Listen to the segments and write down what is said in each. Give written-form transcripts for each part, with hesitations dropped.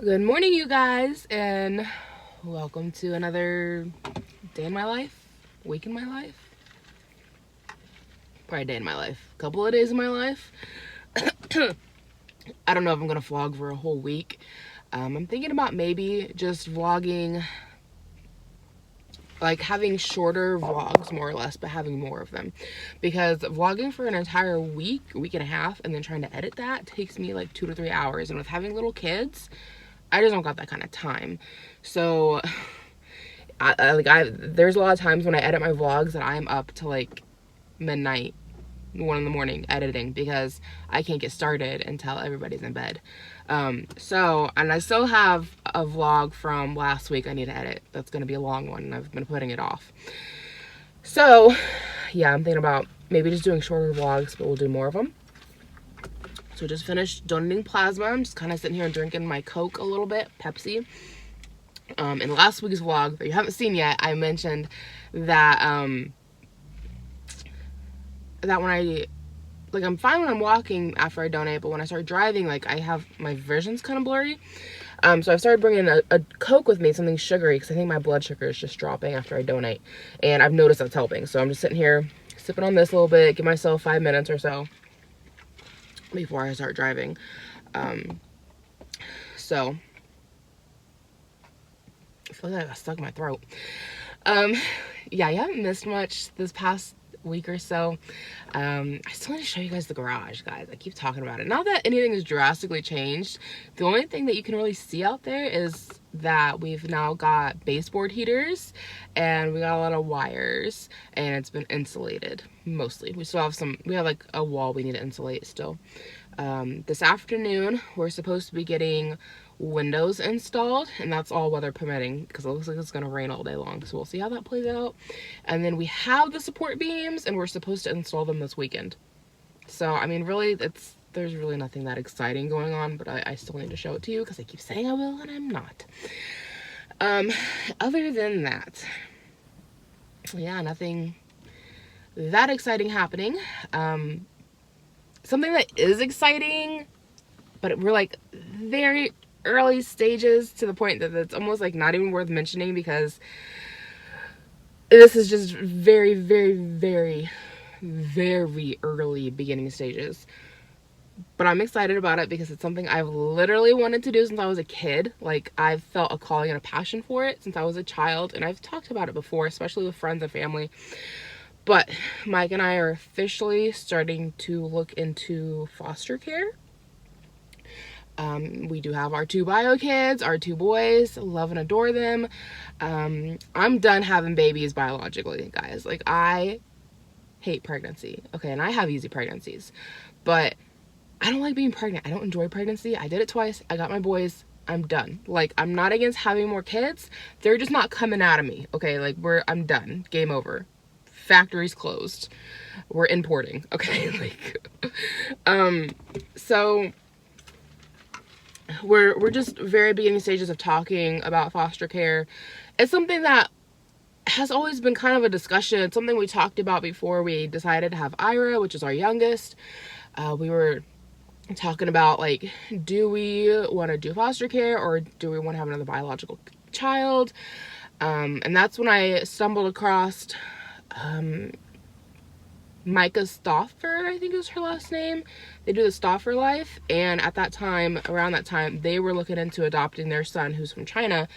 Good morning, you guys, and welcome to another day in my life, week in my life, probably day in my life, couple of days in my life. I don't know if I'm gonna vlog for a whole week. I'm thinking about maybe just vlogging, like having shorter vlogs more or less, but having more of them, because vlogging for an entire week and a half, and then trying to edit that takes me like 2 to 3 hours, and with having little kids, I just don't got that kind of time. So there's a lot of times when I edit my vlogs that I'm up to like midnight, 1 in the morning editing, because I can't get started until everybody's in bed. And I still have a vlog from last week I need to edit. That's going to be a long one, and I've been putting it off. So yeah, I'm thinking about maybe just doing shorter vlogs, but we'll do more of them. So just finished donating plasma. I'm just kind of sitting here and drinking my Coke a little bit, Pepsi. In last week's vlog that you haven't seen yet, I mentioned that that when I'm fine when I'm walking after I donate, but when I start driving, like I have my vision's kind of blurry. So I've started bringing a Coke with me, something sugary, because I think my blood sugar is just dropping after I donate, and I've noticed that's helping. So I'm just sitting here sipping on this a little bit, give myself 5 minutes or so before I start driving. So I feel like I got stuck in my throat. Yeah, I haven't missed much this past week or so. I still need to show you guys the garage, guys. I keep talking about it. Not that anything has drastically changed. The only thing that you can really see out there is that we've now got baseboard heaters, and we got a lot of wires, and it's been insulated mostly. We still have we have like a wall we need to insulate still. This afternoon we're supposed to be getting windows installed, and that's all weather permitting, because it looks like it's gonna rain all day long, so we'll see how that plays out. And then we have the support beams, and we're supposed to install them this weekend. So I mean, really, there's really nothing that exciting going on, but I still need to show it to you because I keep saying I will and I'm not. Other than that, yeah, nothing that exciting happening. Something that is exciting, but we're like very early stages, to the point that it's almost like not even worth mentioning, because this is just very, very, very, very early beginning stages. But I'm excited about it because it's something I've literally wanted to do since I was a kid. Like, I've felt a calling and a passion for it since I was a child, and I've talked about it before, especially with friends and family. But Mike and I are officially starting to look into foster care. We do have our 2 bio kids, our 2 boys, love and adore them. I'm done having babies biologically, guys. Like, I hate pregnancy. Okay, and I have easy pregnancies, but I don't like being pregnant. I don't enjoy pregnancy. I did it twice. I got my boys. I'm done. Like, I'm not against having more kids. They're just not coming out of me. Okay, like, I'm done. Game over. Factory's closed. We're importing. Okay, like, so we're just very beginning stages of talking about foster care. It's something that has always been kind of a discussion. It's something we talked about before we decided to have Ira, which is our youngest. We were talking about, like, do we want to do foster care, or do we want to have another biological child? And that's when I stumbled across Micah Stauffer, I think is her last name. They do the Stauffer Life, and at that time, around that time, they were looking into adopting their son, who's from China.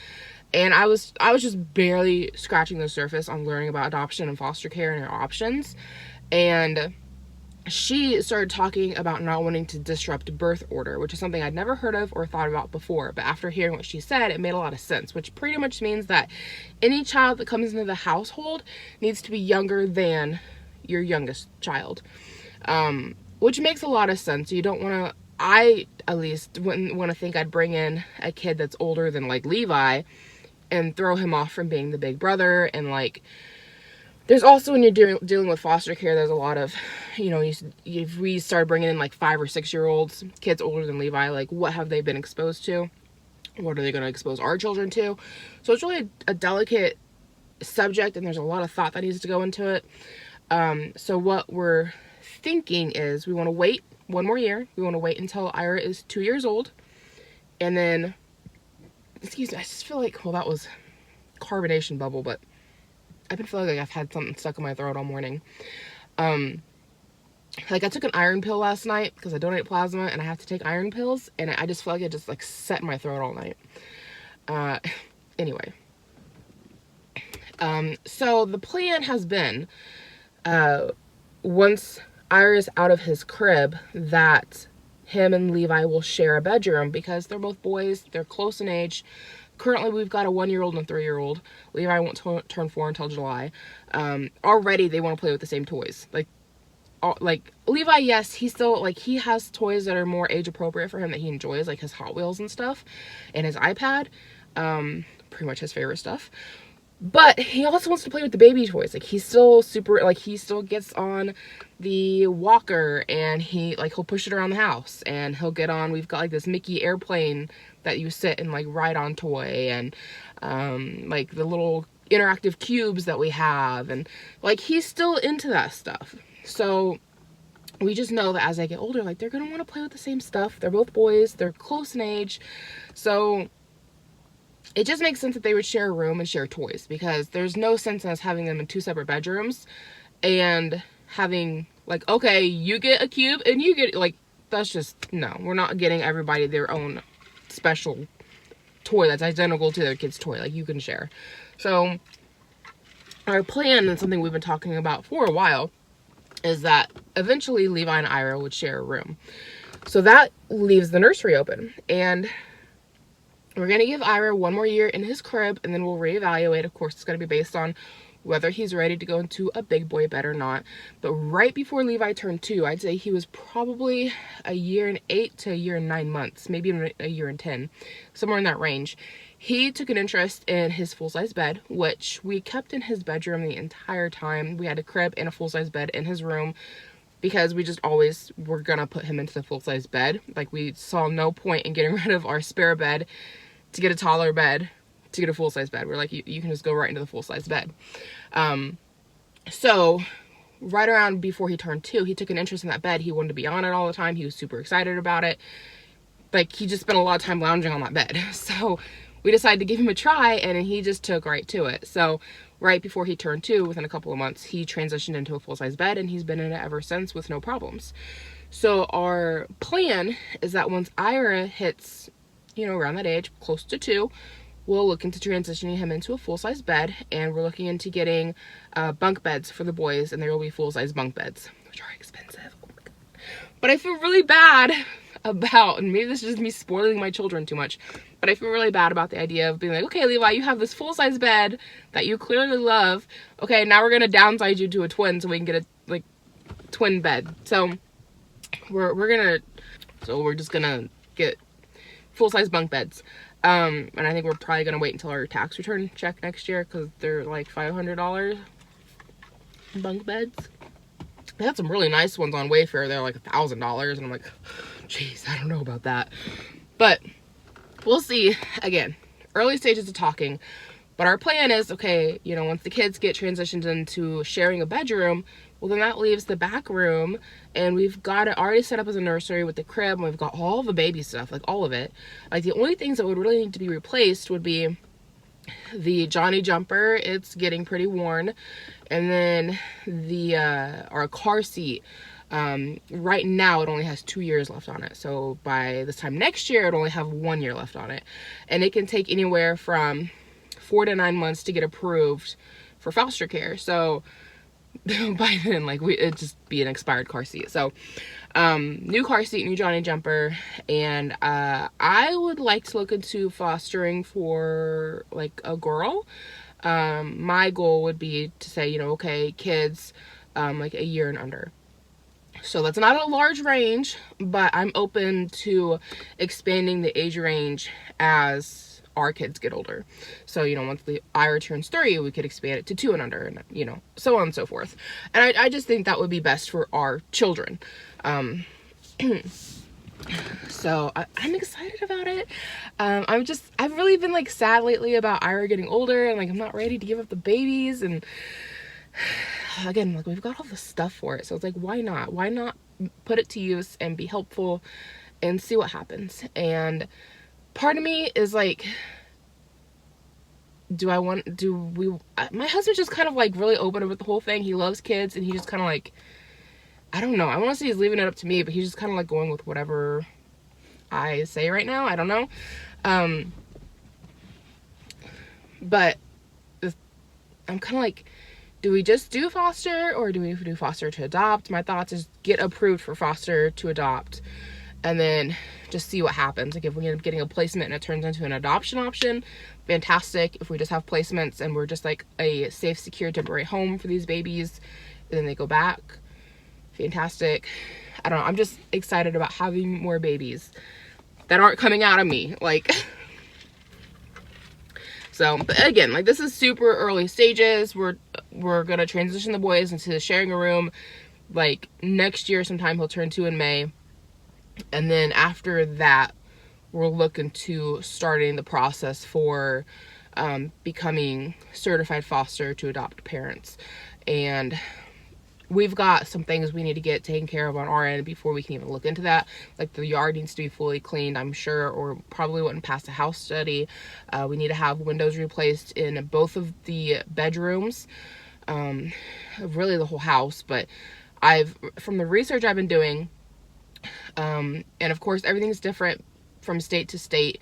And I was just barely scratching the surface on learning about adoption and foster care and their options. And she started talking about not wanting to disrupt birth order, which is something I'd never heard of or thought about before. But after hearing what she said, it made a lot of sense, which pretty much means that any child that comes into the household needs to be younger than your youngest child, which makes a lot of sense. You don't want to, I at least wouldn't want to think I'd bring in a kid that's older than like Levi and throw him off from being the big brother. And like, there's also, when you're dealing with foster care, there's a lot of, you know, if we start bringing in like 5 or 6 year olds, kids older than Levi, like, what have they been exposed to? What are they going to expose our children to? So it's really a delicate subject, and there's a lot of thought that needs to go into it. So what we're thinking is we want to wait 1 more year. We want to wait until Ira is 2 years old, and then excuse me, I just feel like, well, that was carbonation bubble, but I've been feeling like I've had something stuck in my throat all morning. Like I took an iron pill last night because I donate plasma and I have to take iron pills, and I just feel like it just like set in my throat all night. Anyway. So the plan has been, once Ira's out of his crib, that him and Levi will share a bedroom because they're both boys. They're close in age. Currently, we've got a 1-year-old and a 3-year-old. Levi won't turn 4 until July. Already, they want to play with the same toys. Like Levi, yes, he still, like, he has toys that are more age appropriate for him that he enjoys, like his Hot Wheels and stuff, and his iPad. Pretty much his favorite stuff. But he also wants to play with the baby toys. Like, he's still super, like, he still gets on the walker, and he'll push it around the house, and he'll get on, we've got, like, this Mickey airplane that you sit and, like, ride on toy, and, like, the little interactive cubes that we have, and, like, he's still into that stuff. So, we just know that as they get older, like, they're gonna want to play with the same stuff. They're both boys, they're close in age, so it just makes sense that they would share a room and share toys, because there's no sense in us having them in 2 separate bedrooms and having, like, okay, you get a cube and you get, like, that's just, no, we're not getting everybody their own special toy that's identical to their kid's toy. Like, you can share. So our plan, and something we've been talking about for a while, is that eventually Levi and Ira would share a room. So that leaves the nursery open, and we're going to give Ira 1 more year in his crib, and then we'll reevaluate. Of course, it's going to be based on whether he's ready to go into a big boy bed or not. But right before Levi turned 2, I'd say he was probably 1 year and 8 to 1 year and 9 months, maybe even 1 year and 10, somewhere in that range. He took an interest in his full-size bed, which we kept in his bedroom the entire time. We had a crib and a full-size bed in his room, because we just always were going to put him into the full-size bed. Like, we saw no point in getting rid of our spare bed to get a taller bed, to get a full-size bed. We're like, you can just go right into the full-size bed. So right around before he turned 2, he took an interest in that bed. He wanted to be on it all the time. He was super excited about it. Like, he just spent a lot of time lounging on that bed. So we decided to give him a try, and he just took right to it. So right before he turned 2, within a couple of months, he transitioned into a full-size bed, and he's been in it ever since with no problems. So our plan is that once Ira hits, you know, around that age, close to 2, we'll look into transitioning him into a full-size bed, and we're looking into getting bunk beds for the boys, and there will be full-size bunk beds, which are expensive. Oh my God. But I feel really bad about, and maybe this is just me spoiling my children too much, but I feel really bad about the idea of being like, okay, Levi, you have this full-size bed that you clearly love. Okay, now we're going to downsize you to a twin so we can get a, like, twin bed. So we're just gonna get full-size bunk beds. And I think we're probably gonna wait until our tax return check next year, because they're like $500 bunk beds. They had some really nice ones on Wayfair. They're like $1,000, and I'm like, geez, I don't know about that. But we'll see. Again, early stages of talking. But our plan is, okay, you know, once the kids get transitioned into sharing a bedroom, well, then that leaves the back room, and we've got it already set up as a nursery with the crib, and we've got all the baby stuff, like all of it. Like, the only things that would really need to be replaced would be the Johnny jumper. It's getting pretty worn. And then our car seat. Right now it only has 2 years left on it. So by this time next year, it only have 1 year left on it. And it can take anywhere from 4 to 9 months to get approved for foster care. So by then, like, it'd just be an expired car seat. So new car seat, new Johnny jumper, and I would like to look into fostering for, like, a girl. My goal would be to say, you know, okay, kids like 1 year and under. So that's not a large range, but I'm open to expanding the age range as our kids get older. So, you know, once the Ira turns 3, we could expand it to 2 and under, and, you know, so on and so forth. And I just think that would be best for our children. So I'm excited about it. I've really been, like, sad lately about Ira getting older, and, like, I'm not ready to give up the babies, and again, like, we've got all the stuff for it. So it's like, why not put it to use and be helpful and see what happens. And part of me is like, my husband's just kind of like really open with the whole thing. He loves kids, and he just kind of like, I don't know, I want to say he's leaving it up to me, but he's just kind of like going with whatever I say right now. I don't know. But I'm kind of like, do we just do foster, or do we do foster to adopt? My thoughts is get approved for foster to adopt, and then just see what happens. Like, if we end up getting a placement and it turns into an adoption option, fantastic. If we just have placements and we're just like a safe, secure, temporary home for these babies, and then they go back, fantastic. I don't know. I'm just excited about having more babies that aren't coming out of me. Like, so, but again, like, this is super early stages. We're gonna transition the boys into sharing a room like next year sometime. He'll turn 2 in May, and then after that we're looking to starting the process for becoming certified foster to adopt parents. And we've got some things we need to get taken care of on our end before we can even look into that. Like, the yard needs to be fully cleaned, I'm sure, or probably wouldn't pass a house study. We need to have windows replaced in both of the bedrooms, really the whole house. But from the research I've been doing, and of course everything's different from state to state,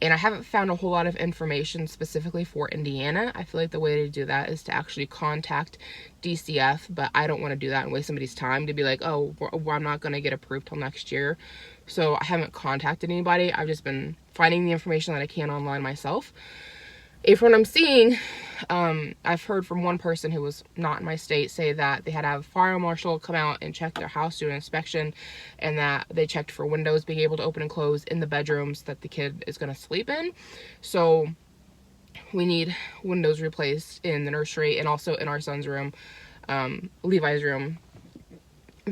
and I haven't found a whole lot of information specifically for Indiana. I feel like the way to do that is to actually contact DCF, but I don't want to do that and waste somebody's time to be like, oh, I'm not going to get approved till next year. So I haven't contacted anybody. I've just been finding the information that I can online myself. If what I'm seeing, I've heard from one person who was not in my state say that they had to have a fire marshal come out and check their house, do an inspection, and that they checked for windows being able to open and close in the bedrooms that the kid is going to sleep in. So we need windows replaced in the nursery and also in our son's room, Levi's room,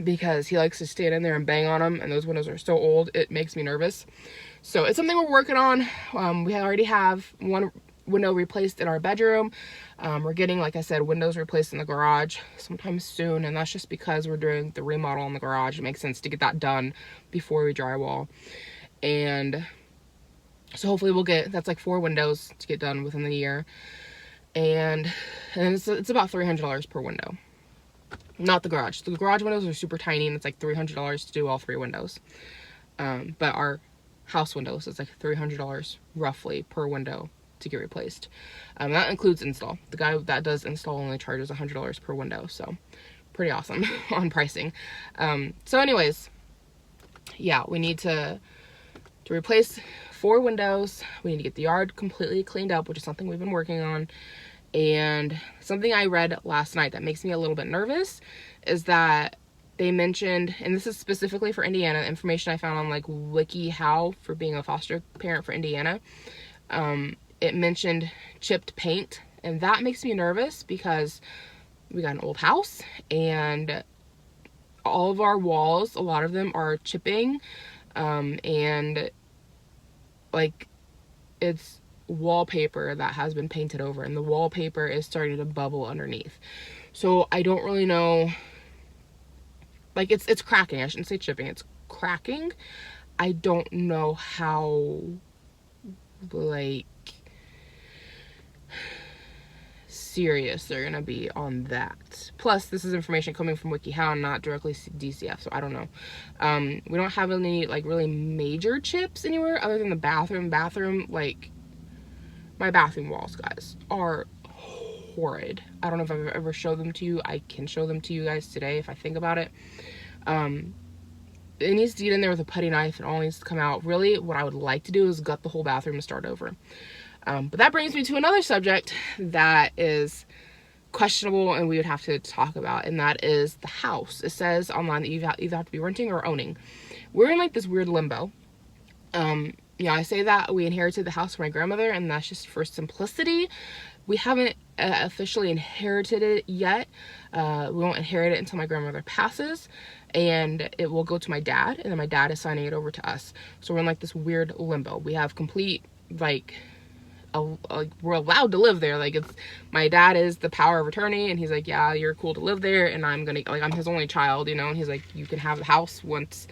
because he likes to stand in there and bang on them, and those windows are so old it makes me nervous. So it's something we're working on. We already have one window replaced in our bedroom. We're getting, like I said, windows replaced in the garage sometime soon, and that's just because we're doing the remodel in the garage. It makes sense to get that done before we drywall. And so hopefully that's like 4 windows to get done within the year, and it's about $300 per window. Not the garage. The garage windows are super tiny, and it's like $300 to do all 3 windows. But our house windows, it's like $300 roughly per window to get replaced. That includes install. The guy that does install only charges $100 per window, so pretty awesome on pricing. So anyways, yeah, we need to replace 4 windows. We need to get the yard completely cleaned up, which is something we've been working on. And something I read last night that makes me a little bit nervous is that they mentioned, and this is specifically for Indiana, information I found on like WikiHow for being a foster parent for Indiana. It mentioned chipped paint, and that makes me nervous because we got an old house and all of our walls, a lot of them are chipping, and like it's wallpaper that has been painted over, and the wallpaper is starting to bubble underneath. So I don't really know, like it's cracking. I shouldn't say chipping, it's cracking. I don't know how like serious they're gonna be on that. Plus, this is information coming from WikiHow, not directly DCF, so I don't know. We don't have any like really major chips anywhere other than the bathroom. Like my bathroom walls, guys, are horrid. I don't know if I've ever showed them to you. I can show them to you guys today if I think about it. It needs to get in there with a putty knife, and all needs to come out. Really, what I would like to do is gut the whole bathroom and start over. But that brings me to another subject that is questionable and we would have to talk about, and that is the house. It says online that you either have to be renting or owning. We're in like this weird limbo. I say that we inherited the house from my grandmother, and that's just for simplicity. We haven't officially inherited it yet. We won't inherit it until my grandmother passes, and it will go to my dad, and then my dad is signing it over to us. So we're in like this weird limbo. We have complete we're allowed to live there. Like, it's my dad is the power of attorney, and he's like, yeah, you're cool to live there, and I'm his only child, and he's like, you can have the house once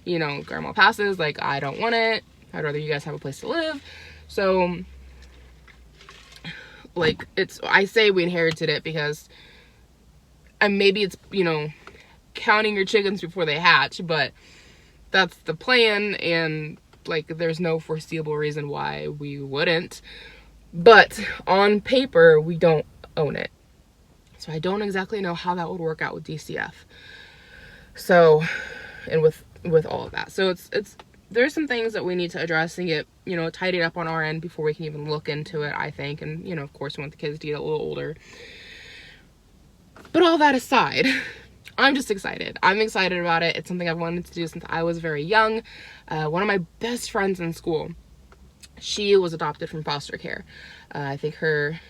grandma passes. Like, I don't want it. I'd rather you guys have a place to live. So Like, I say we inherited it because, and maybe it's, you know, counting your chickens before they hatch, but that's the plan, and like there's no foreseeable reason why we wouldn't. But on paper, we don't own it. So I don't exactly know how that would work out with DCF. So, and with all of that. So there's some things that we need to address and get, you know, tidied up on our end before we can even look into it, I think. And, you know, of course, we want the kids to get a little older. But all that aside, I'm just excited. I'm excited about it. It's something I've wanted to do since I was very young. One of my best friends in school, she was adopted from foster care. I think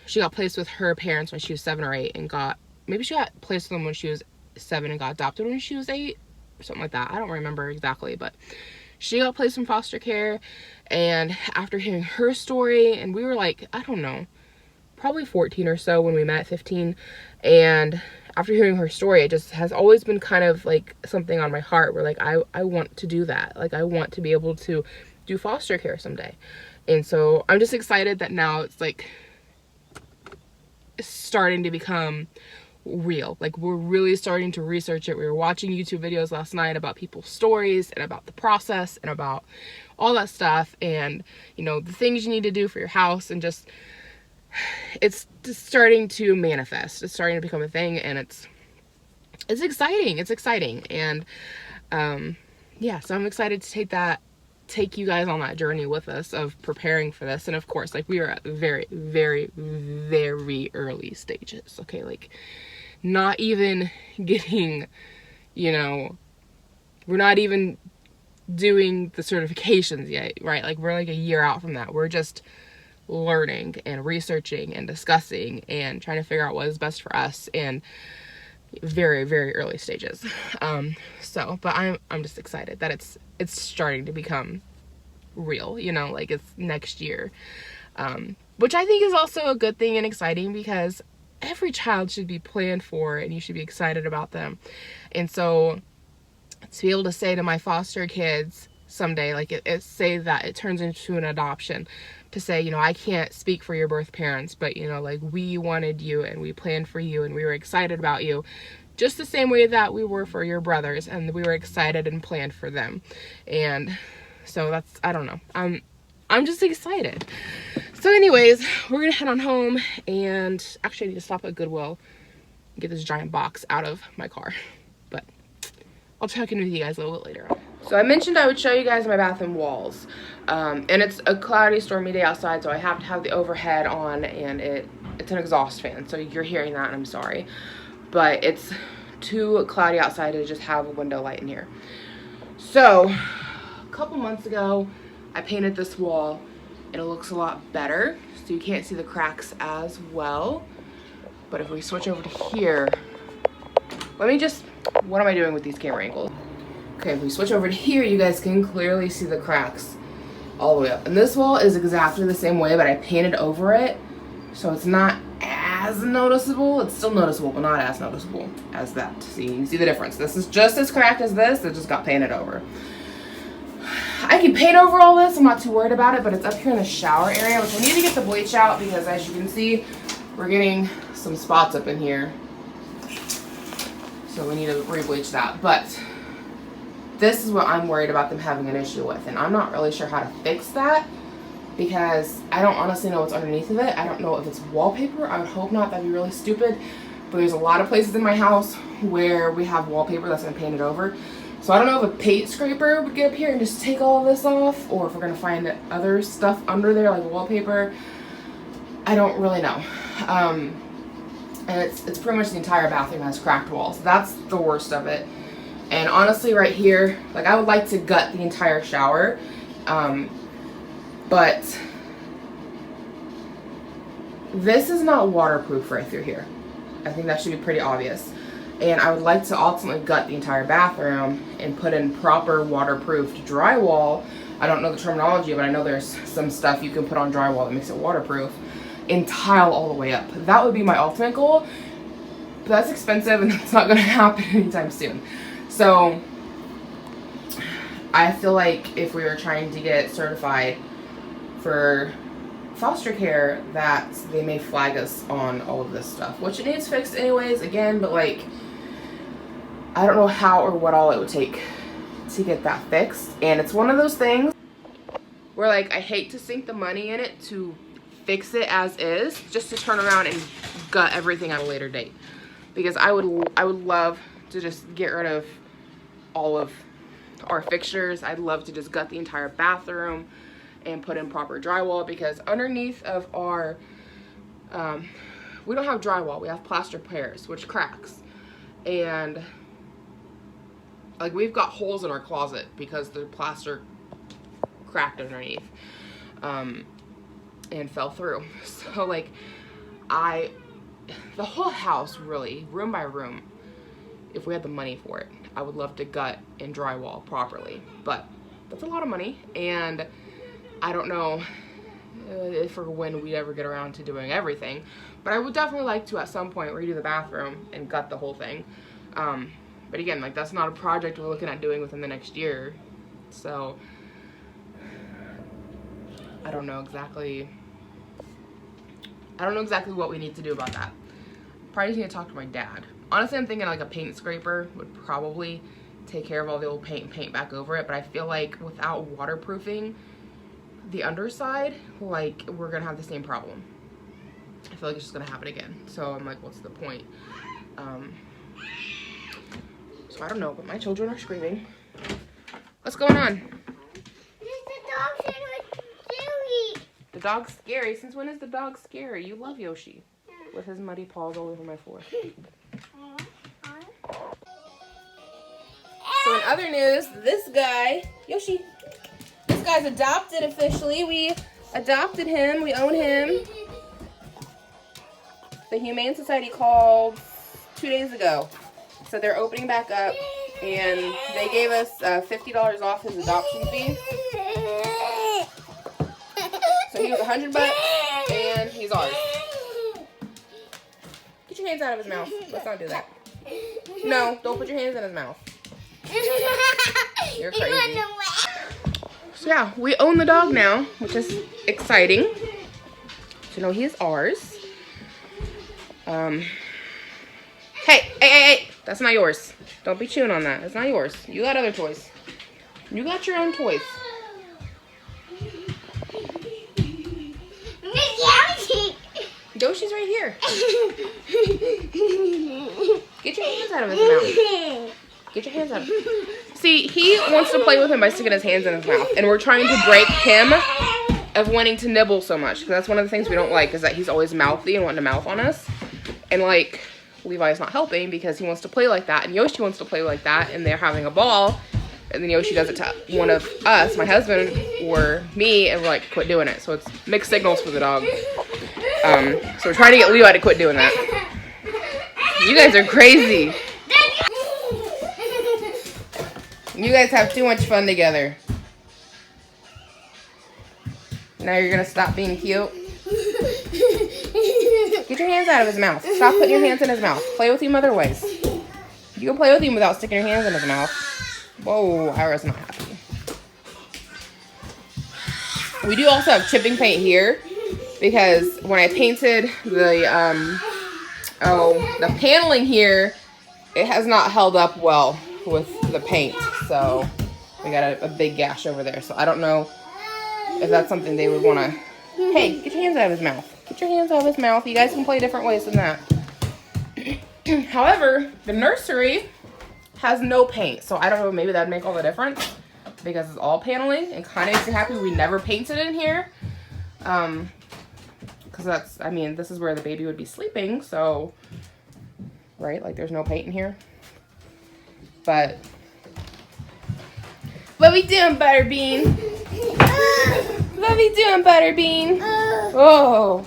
she got placed with her parents when she was 7 or 8 and maybe she got placed with them when she was 7 and got adopted when she was 8 or something like that. I don't remember exactly, but she got placed in foster care. And after hearing her story, and we were like, I don't know, probably 14 or so when we met, 15. And after hearing her story, it just has always been kind of like something on my heart where like, I want to do that. Like, I want to be able to do foster care someday. And so I'm just excited that now it's like starting to become real. Like, we're really starting to research it. We were watching YouTube videos last night about people's stories and about the process and about all that stuff, and, you know, the things you need to do for your house, and just, it's just starting to manifest. It's starting to become a thing, and it's exciting. It's exciting. And yeah, so I'm excited to take you guys on that journey with us of preparing for this. And of course, like, we are at very, very, very early stages. Okay, like, not even getting, you know, we're not even doing the certifications yet, right? Like, we're like a year out from that. We're just learning and researching and discussing and trying to figure out what is best for us, and very, very early stages. But I'm just excited that it's starting to become real, you know, like, it's next year, which I think is also a good thing and exciting, because every child should be planned for and you should be excited about them. And so to be able to say to my foster kids someday, like, say that it turns into an adoption, to say, you know, I can't speak for your birth parents, but, you know, like, we wanted you and we planned for you and we were excited about you, just the same way that we were for your brothers, and we were excited and planned for them. And so that's, I don't know, I'm just excited. So anyways, we're gonna head on home, and actually I need to stop at Goodwill and get this giant box out of my car, but I'll check in with you guys a little bit later on. So I mentioned I would show you guys my bathroom walls, and it's a cloudy, stormy day outside, so I have to have the overhead on, and it's an exhaust fan, so you're hearing that, and I'm sorry, but it's too cloudy outside to just have a window light in here. So a couple months ago, I painted this wall, and it looks a lot better, so you can't see the cracks as well. But if we switch over to here, what am I doing with these camera angles? Okay, if we switch over to here, you guys can clearly see the cracks all the way up. And this wall is exactly the same way, but I painted over it, so it's not as noticeable. It's still noticeable, but not as noticeable as that. See, you can see the difference. This is just as cracked as this, it just got painted over. I can paint over all this, I'm not too worried about it, but it's up here in the shower area, which I need to get the bleach out, because as you can see, we're getting some spots up in here. So we need to re-bleach that. But this is what I'm worried about them having an issue with, and I'm not really sure how to fix that, because I don't honestly know what's underneath of it. I don't know if it's wallpaper. I would hope not. That'd be really stupid. But there's a lot of places in my house where we have wallpaper that's been painted over. So I don't know if a paint scraper would get up here and just take all of this off, or if we're gonna find other stuff under there like wallpaper. I don't really know. And it's pretty much the entire bathroom has cracked walls. That's the worst of it. And honestly, right here, like, I would like to gut the entire shower, but this is not waterproof right through here. I think that should be pretty obvious. And I would like to ultimately gut the entire bathroom and put in proper waterproofed drywall. I don't know the terminology, but I know there's some stuff you can put on drywall that makes it waterproof, and tile all the way up. That would be my ultimate goal, but that's expensive and it's not gonna happen anytime soon. So I feel like if we were trying to get certified for foster care that they may flag us on all of this stuff, which it needs fixed anyways, again, but like, I don't know how or what all it would take to get that fixed. And it's one of those things where like, I hate to sink the money in it to fix it as is, just to turn around and gut everything at a later date. Because I would love to just get rid of all of our fixtures. I'd love to just gut the entire bathroom and put in proper drywall, because underneath of our, we don't have drywall, we have plaster pairs, which cracks. And like, we've got holes in our closet because the plaster cracked underneath, and fell through. So like, the whole house really, room by room, if we had the money for it, I would love to gut and drywall properly, but that's a lot of money, and I don't know if or when we ever get around to doing everything, but I would definitely like to at some point redo the bathroom and gut the whole thing. But again, like, that's not a project we're looking at doing within the next year, so I don't know exactly what we need to do about that. Probably need to talk to my dad. Honestly, I'm thinking like a paint scraper would probably take care of all the old paint and paint back over it, but I feel like without waterproofing the underside, like, we're gonna have the same problem. I feel like it's just gonna happen again. So I'm like, what's the point? So I don't know, but my children are screaming. What's going on? The dog's scary. Since when is the dog scary? You love Yoshi. With his muddy paws all over my floor. So in other news, this guy, Yoshi, this guy's adopted officially. We adopted him. We own him. The Humane Society called 2 days ago. So they're opening back up, and they gave us $50 off his adoption fee. So he was $100 and he's ours. Get your hands out of his mouth. Let's not do that. No, don't put your hands in his mouth. You're crazy. So yeah, we own the dog now, which is exciting. So no, he is ours. Hey, that's not yours. Don't be chewing on that. It's not yours. You got other toys. You got your own toys. Yoshi's right here. Get your hands out of his mouth. Get your hands out of his mouth. See, he wants to play with him by sticking his hands in his mouth. And we're trying to break him of wanting to nibble so much. Because that's one of the things we don't like, is that he's always mouthy and wanting to mouth on us. And like, Levi's not helping because he wants to play like that. And Yoshi wants to play like that. And they're having a ball. And then Yoshi does it to one of us, my husband, or me. And we're like, quit doing it. So it's mixed signals for the dog. So we're trying to get Levi to quit doing that. You guys are crazy. You guys have too much fun together. Now you're gonna stop being cute? Get your hands out of his mouth. Stop putting your hands in his mouth. Play with him other ways. You can play with him without sticking your hands in his mouth. Whoa, Ira's not happy. We do also have chipping paint here, because when I painted the paneling here, it has not held up well with the paint. So we got a big gash over there. So I don't know if that's something they would want to... Hey, get your hands out of his mouth. Get your hands out of his mouth. You guys can play different ways than that. However, the nursery has no paint. So I don't know, maybe that'd make all the difference, because it's all paneling, and kind of makes me happy we never painted in here. Because that's, I mean, this is where the baby would be sleeping, so, right? Like, there's no paint in here. But, what we doing, Butterbean? What we doing, Butterbean? Oh.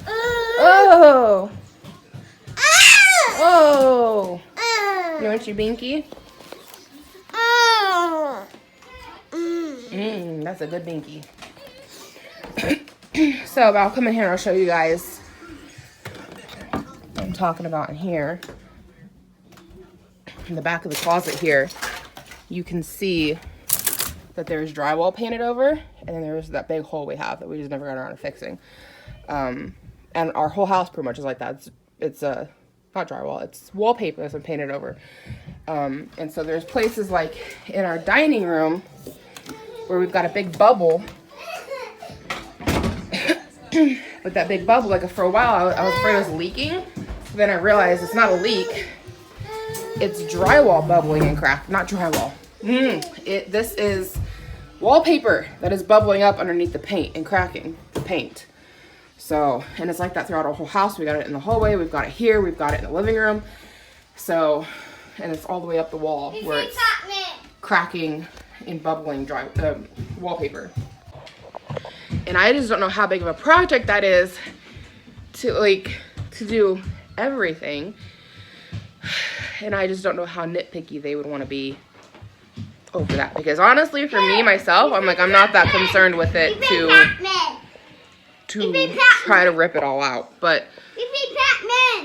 Oh. Oh. You want your binky? That's a good binky. So I'll come in here and I'll show you guys what I'm talking about in here. In the back of the closet here, you can see that there's drywall painted over, and then there's that big hole we have that we just never got around to fixing. And our whole house pretty much is like that. It's not drywall, it's wallpaper that's been painted over. And so there's places like in our dining room where we've got a big bubble. With that big bubble, like for a while I was afraid it was leaking. So then I realized it's not a leak. It's drywall bubbling and cracked. Not drywall. This is wallpaper that is bubbling up underneath the paint and cracking the paint. So, and it's like that throughout our whole house. We got it in the hallway, we've got it here, we've got it in the living room. So, and it's all the way up the wall where it's cracking and bubbling wallpaper. And I just don't know how big of a project that is to do everything. And I just don't know how nitpicky they would want to be over that. Because honestly, for me, myself, I'm not that concerned with it to try to rip it all out. But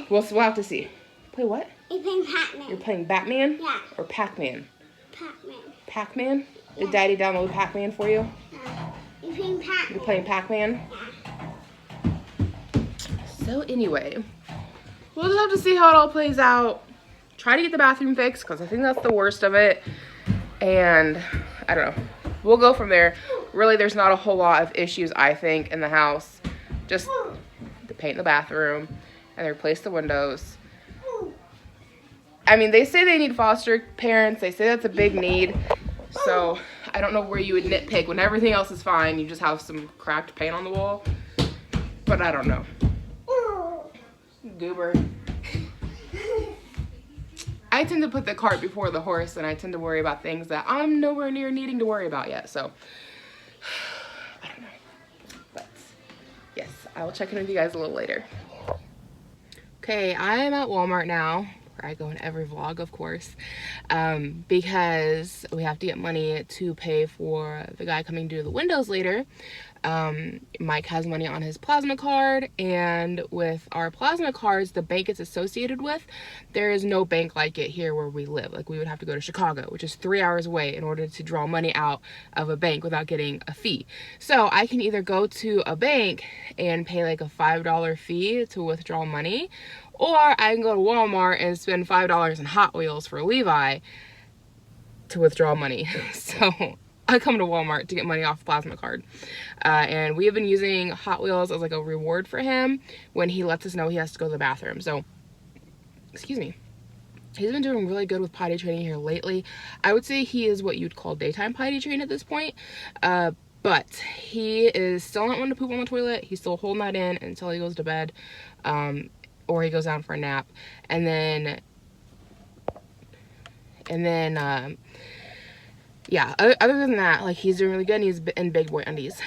we'll have to see. Play what? You're playing Pac-Man. You're playing Batman? Yeah. Or Pac-Man? Pac-Man. Pac-Man? Yeah. Did Daddy download Pac-Man for you? You're playing Pac-Man. You're playing Pac-Man? Yeah. So anyway, we'll just have to see how it all plays out. Try to get the bathroom fixed because I think that's the worst of it. And I don't know. We'll go from there. Really, there's not a whole lot of issues, I think, in the house. Just to paint the bathroom and replace the windows. I mean, they say they need foster parents. They say that's a big need. So I don't know where you would nitpick when everything else is fine. You just have some cracked paint on the wall. But I don't know. Goober. I tend to put the cart before the horse, and I tend to worry about things that I'm nowhere near needing to worry about yet. So I don't know. But yes, I will check in with you guys a little later. Okay, I am at Walmart now, where I go in every vlog, of course, because we have to get money to pay for the guy coming to do the windows later. Mike has money on his plasma card, and with our plasma cards, the bank it's associated with, there is no bank like it here where we live. Like, we would have to go to Chicago, which is 3 hours away, in order to draw money out of a bank without getting a fee. So I can either go to a bank and pay like a $5 fee to withdraw money, or I can go to Walmart and spend $5 in Hot Wheels for Levi to withdraw money. So I come to Walmart to get money off the plasma card. And we have been using Hot Wheels as like a reward for him when he lets us know he has to go to the bathroom. So, excuse me. He's been doing really good with potty training here lately. I would say he is what you'd call daytime potty train at this point. But he is still not wanting to poop on the toilet. He's still holding that in until he goes to bed. Or he goes down for a nap. And then yeah, other than that, like, he's doing really good, and he's in big boy undies.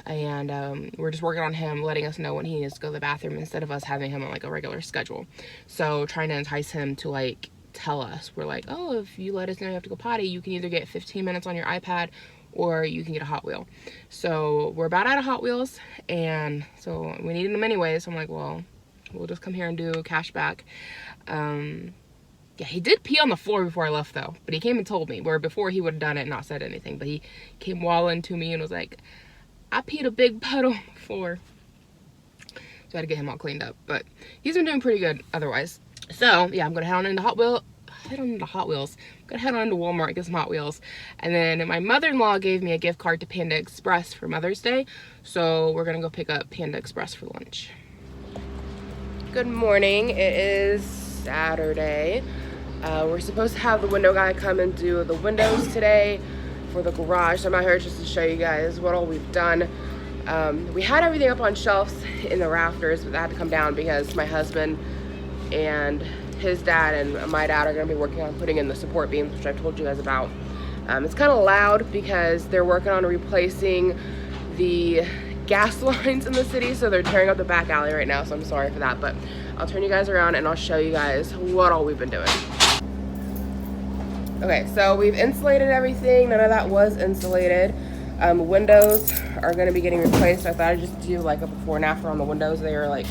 And we're just working on him letting us know when he needs to go to the bathroom instead of us having him on like a regular schedule. So trying to entice him to like tell us, we're like, oh, if you let us know you have to go potty, you can either get 15 minutes on your iPad or you can get a Hot Wheel. So we're about out of Hot Wheels, and so we needed them anyway. So I'm like, well, we'll just come here and do cash back. Yeah, he did pee on the floor before I left, though. But he came and told me, where before he would have done it and not said anything. But he came walling to me and was like, I peed a big puddle on the floor. So I had to get him all cleaned up. But he's been doing pretty good otherwise. So, yeah, I'm going to head on into Hot Wheels. I'm going to head on into Walmart and get some Hot Wheels. And then my mother-in-law gave me a gift card to Panda Express for Mother's Day. So we're going to go pick up Panda Express for lunch. Good morning. It is Saturday. We're supposed to have the window guy come and do the windows today for the garage. So I'm out here just to show you guys what all we've done. We had everything up on shelves in the rafters, but that had to come down because my husband and his dad and my dad are going to be working on putting in the support beams, which I've told you guys about. It's kind of loud because they're working on replacing the gas lines in the city, so they're tearing up the back alley right now, so I'm sorry for that. But I'll turn you guys around and I'll show you guys what all we've been doing. Okay, so we've insulated everything. None of that was insulated. Windows are going to be getting replaced. I thought I'd just do like a before and after on the windows. They are like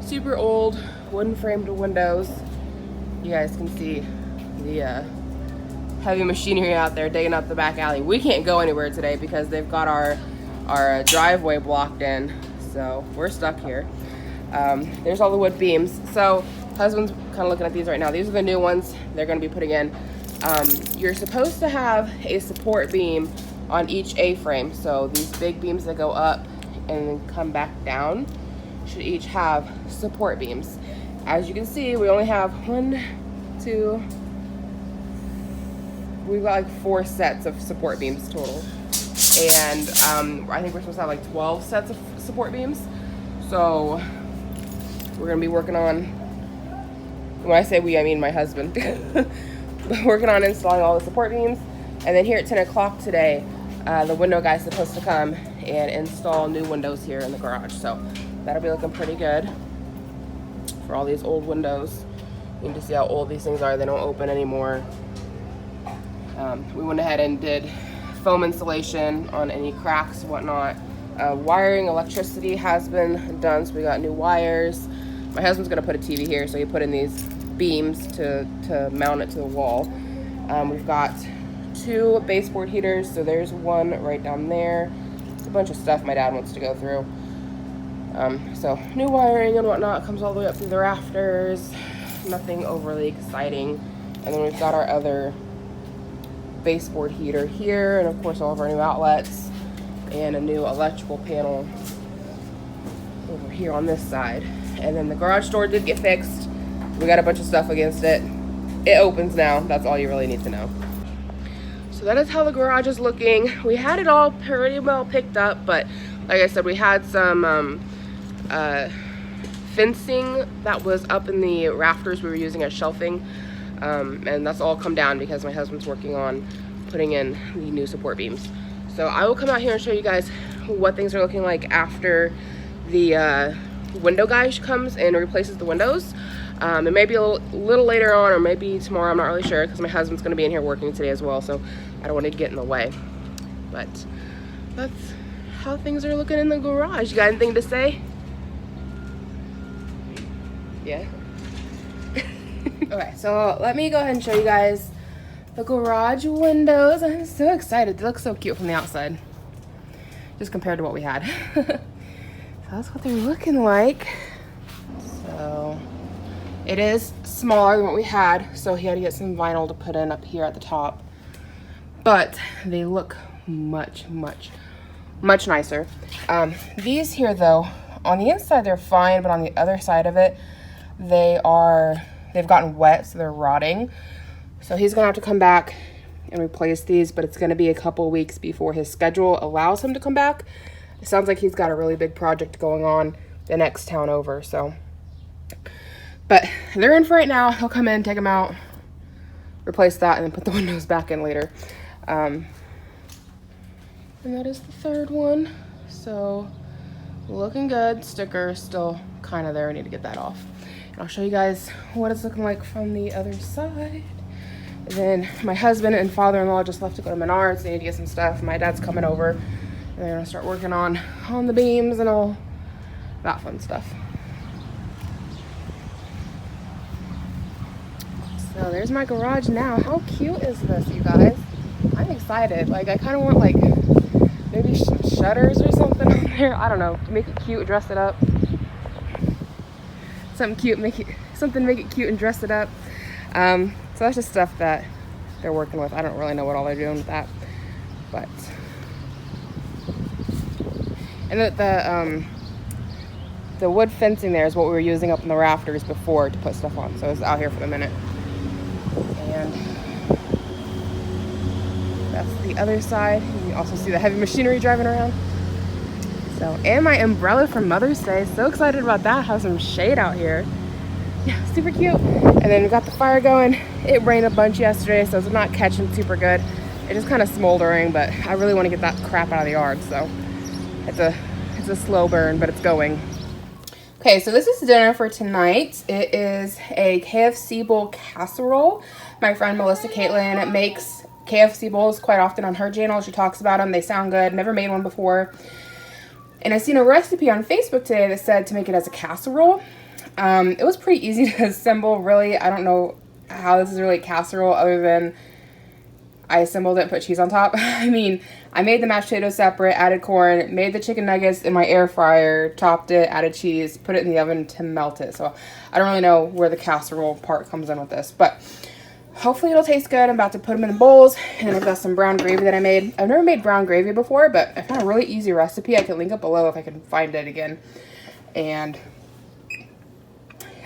super old wooden framed windows. You guys can see the heavy machinery out there digging up the back alley. We can't go anywhere today because they've got our our driveway blocked in, so we're stuck here. There's all the wood beams. So husband's kind of looking at these right now. These are the new ones they're going to be putting in. You're supposed to have a support beam on each A-frame. So these big beams that go up and then come back down should each have support beams. As you can see, we only have we've got like 4 sets of support beams total. And I think we're supposed to have like 12 sets of support beams. So we're gonna be working on, when I say we, I mean my husband, working on installing all the support beams. And then here at 10 o'clock today, the window guy's supposed to come and install new windows here in the garage. So that'll be looking pretty good for all these old windows. You can just see how old these things are. They don't open anymore. We went ahead and did foam insulation on any cracks and whatnot. Wiring, electricity has been done, so we got new wires. My husband's gonna put a TV here, so he put in these beams to mount it to the wall. We've got 2 baseboard heaters, so there's one right down there. It's a bunch of stuff my dad wants to go through. So new wiring and whatnot comes all the way up through the rafters. Nothing overly exciting. And then we've got our other baseboard heater here, and of course all of our new outlets, and a new electrical panel over here on this side. And then the garage door did get fixed. We got a bunch of stuff against it. It opens now. That's all you really need to know. So that is how the garage is looking. We had it all pretty well picked up, but like I said, we had some fencing that was up in the rafters we were using as shelving, and that's all come down because my husband's working on putting in the new support beams. So I will come out here and show you guys what things are looking like after the window guy comes and replaces the windows. It may be a little later on, or maybe tomorrow, I'm not really sure, because my husband's going to be in here working today as well, so I don't want to get in the way. But that's how things are looking in the garage. You got anything to say? Yeah? Okay, so let me go ahead and show you guys the garage windows. I'm so excited. They look so cute from the outside, just compared to what we had. So that's what they're looking like. So it is smaller than what we had, so he had to get some vinyl to put in up here at the top. But they look much nicer. These here though, on the inside they're fine, but on the other side of it, they've gotten wet, so they're rotting. So he's gonna have to come back and replace these, but it's gonna be a couple weeks before his schedule allows him to come back. It sounds like he's got a really big project going on the next town over, so. But they're in for right now. He'll come in, take them out, replace that, and then put the windows back in later. And that is the third one. So looking good. Sticker still kind of there. I need to get that off. And I'll show you guys what it's looking like from the other side. And then my husband and father-in-law just left to go to Menards. They need to get some stuff. My dad's coming over, and they're gonna start working on the beams and all that fun stuff. So there's my garage now. How cute is this, you guys? I'm excited. Like, I kind of want like maybe shutters or something on there. I don't know. Make it cute, dress it up. Something cute, make it cute and dress it up. So that's just stuff that they're working with. I don't really know what all they're doing with that, but. And the wood fencing there is what we were using up in the rafters before to put stuff on. So it's out here for the minute. And that's the other side. You can also see the heavy machinery driving around. So, and my umbrella from Mother's Day. So excited about that. Have some shade out here. Yeah, super cute. And then we got the fire going. It rained a bunch yesterday, so it's not catching super good. It's just kind of smoldering, but I really want to get that crap out of the yard. So it's a slow burn, but it's going. Okay, so this is dinner for tonight. It is a KFC bowl casserole. My friend Melissa Caitlin makes KFC bowls quite often on her channel. She talks about them. They sound good. Never made one before. And I seen a recipe on Facebook today that said to make it as a casserole. It was pretty easy to assemble, really. I don't know how this is really a casserole other than I assembled it and put cheese on top. I mean, I made the mashed potatoes separate, added corn, made the chicken nuggets in my air fryer, topped it, added cheese, put it in the oven to melt it. So I don't really know where the casserole part comes in with this, but hopefully it'll taste good. I'm about to put them in the bowls, and I've got some brown gravy that I made. I've never made brown gravy before, but I found a really easy recipe. I can link up below if I can find it again. And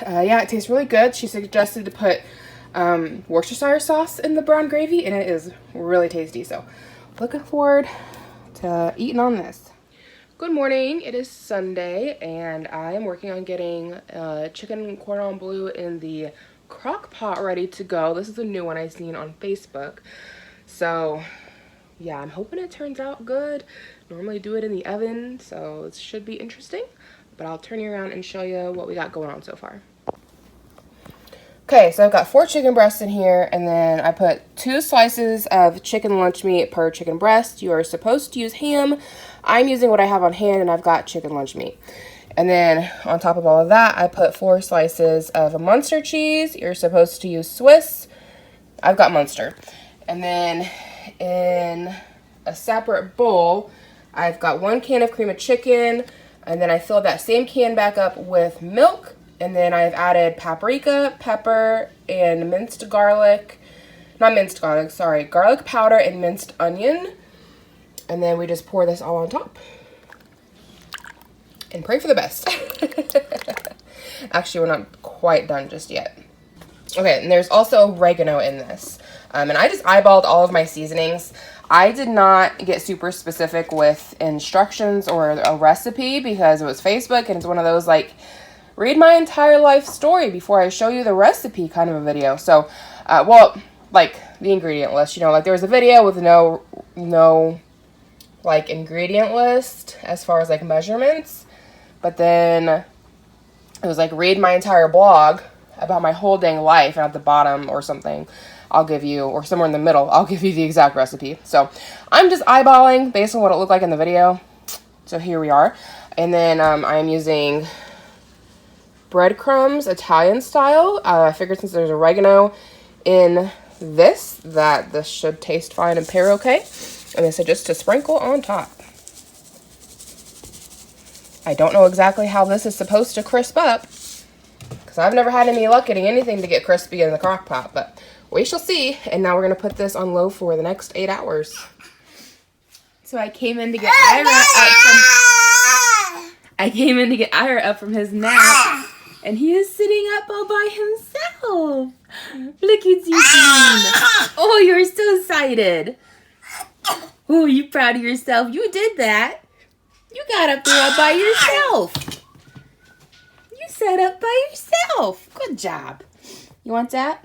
yeah, it tastes really good. She suggested to put Worcestershire sauce in the brown gravy, and it is really tasty. So looking forward to eating on this. Good morning. It is Sunday, and I am working on getting chicken cordon bleu in the crock pot ready to go. This is a new one I seen on Facebook. So yeah, I'm hoping it turns out good. Normally do it in the oven, so it should be interesting. But I'll turn you around and show you what we got going on so far. Okay, so I've got 4 chicken breasts in here, and then I put 2 slices of chicken lunch meat per chicken breast. You are supposed to use ham. I'm using what I have on hand, and I've got chicken lunch meat. And then on top of all of that, I put 4 slices of Munster cheese. You're supposed to use Swiss. I've got Munster. And then in a separate bowl, I've got 1 can of cream of chicken, and then I filled that same can back up with milk. And then I've added paprika, pepper, and minced garlic. Not minced garlic, sorry. Garlic powder and minced onion. And then we just pour this all on top. And pray for the best. Actually, we're not quite done just yet. Okay, and there's also oregano in this. And I just eyeballed all of my seasonings. I did not get super specific with instructions or a recipe because it was Facebook, and it's one of those like, read my entire life story before I show you the recipe kind of a video. So, well, like the ingredient list, you know, like there was a video with no like ingredient list as far as like measurements, but then it was like read my entire blog about my whole dang life, and at the bottom or something I'll give you, or somewhere in the middle I'll give you the exact recipe. So I'm just eyeballing based on what it looked like in the video. So here we are. And then I'm using breadcrumbs, Italian style. I figured since there's oregano in this, that this should taste fine and pair okay. And this is just to sprinkle on top. I don't know exactly how this is supposed to crisp up, because I've never had any luck getting anything to get crispy in the crock pot, but we shall see. And now we're going to put this on low for the next 8 hours. So I came in to get Ira up from his nap. And he is sitting up all by himself. Look at you. Oh, you're so excited. Oh, you proud of yourself? You did that. You got up there all by yourself. You sat up by yourself. Good job. You want that?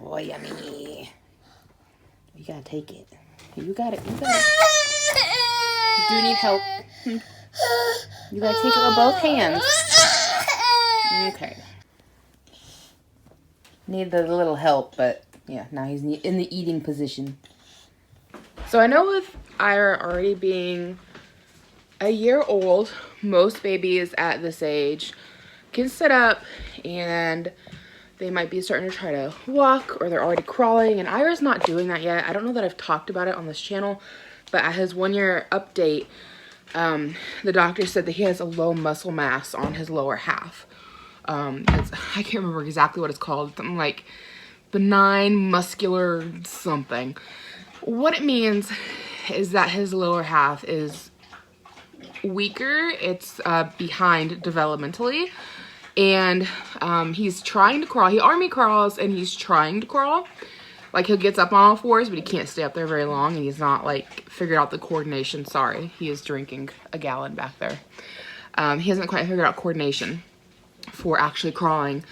Oh, yummy. You gotta take it. You got it. You got it. Do you need help? You gotta take it with both hands. Okay. Need a little help, but yeah, now he's in the eating position. So I know with Ira already being a year old, most babies at this age can sit up and they might be starting to try to walk, or they're already crawling, and Ira's not doing that yet. I don't know that I've talked about it on this channel, but at his 1-year update, the doctor said that he has a low muscle mass on his lower half. I can't remember exactly what it's called. Something like benign muscular something. What it means is that his lower half is weaker. It's behind developmentally. And he's trying to crawl. He army crawls, and he's trying to crawl. Like, he gets up on all fours, but he can't stay up there very long, and he's not, like, figured out the coordination. Sorry, he is drinking a gallon back there. He hasn't quite figured out coordination for actually crawling.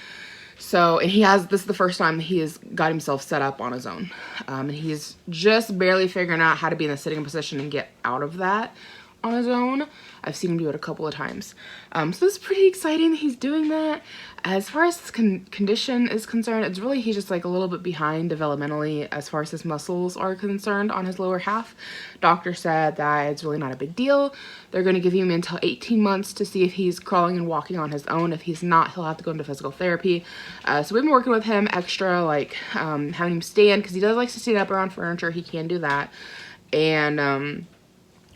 So, and this is the first time he has got himself set up on his own. And he's just barely figuring out how to be in the sitting position and get out of that on his own. I've seen him do it a couple of times. So this is pretty exciting that he's doing that. As far as his condition is concerned, it's really, he's just like a little bit behind developmentally as far as his muscles are concerned on his lower half. Doctor said that it's really not a big deal. They're going to give him until 18 months to see if he's crawling and walking on his own. If he's not, he'll have to go into physical therapy. So we've been working with him extra, like having him stand, because he does like to stand up around furniture. He can do that. And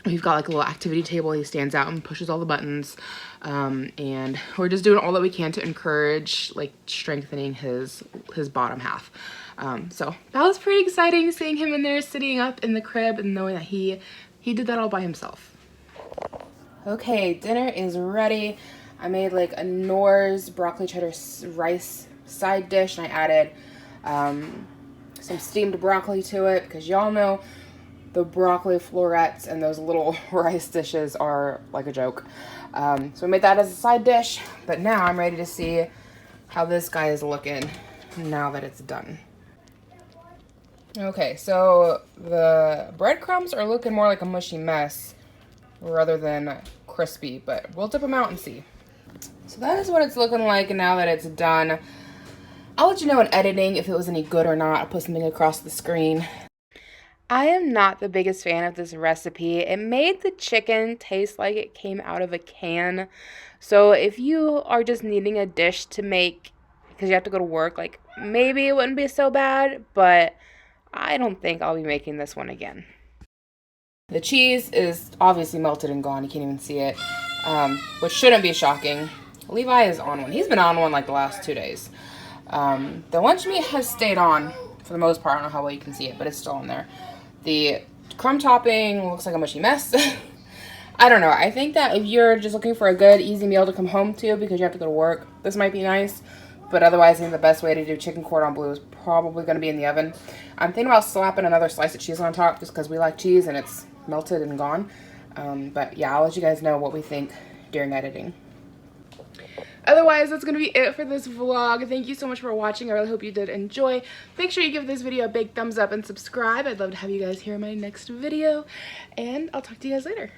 we've got like a little activity table. He stands out and pushes all the buttons. And we're just doing all that we can to encourage like strengthening his bottom half. So that was pretty exciting, seeing him in there sitting up in the crib and knowing that he did that all by himself. Okay, dinner is ready. I made like a Knorr's broccoli cheddar rice side dish, and I added some steamed broccoli to it, because y'all know the broccoli florets and those little rice dishes are like a joke. So I made that as a side dish, but now I'm ready to see how this guy is looking now that it's done. Okay, so the breadcrumbs are looking more like a mushy mess rather than crispy, but we'll dip them out and see. So that is what it's looking like now that it's done. I'll let you know in editing if it was any good or not. I'll put something across the screen. I am not the biggest fan of this recipe. It made the chicken taste like it came out of a can. So if you are just needing a dish to make because you have to go to work, like maybe it wouldn't be so bad, but I don't think I'll be making this one again. The cheese is obviously melted and gone. You can't even see it, which shouldn't be shocking. Levi is on one. He's been on one like the last 2 days. The lunch meat has stayed on for the most part. I don't know how well you can see it, but it's still on there. The crumb topping looks like a mushy mess. I don't know. I think that if you're just looking for a good, easy meal to come home to because you have to go to work, this might be nice. But otherwise, I think the best way to do chicken cordon bleu is probably going to be in the oven. I'm thinking about slapping another slice of cheese on top just because we like cheese and it's melted and gone. But yeah, I'll let you guys know what we think during editing. Otherwise, that's going to be it for this vlog. Thank you so much for watching. I really hope you did enjoy. Make sure you give this video a big thumbs up and subscribe. I'd love to have you guys here in my next video. And I'll talk to you guys later.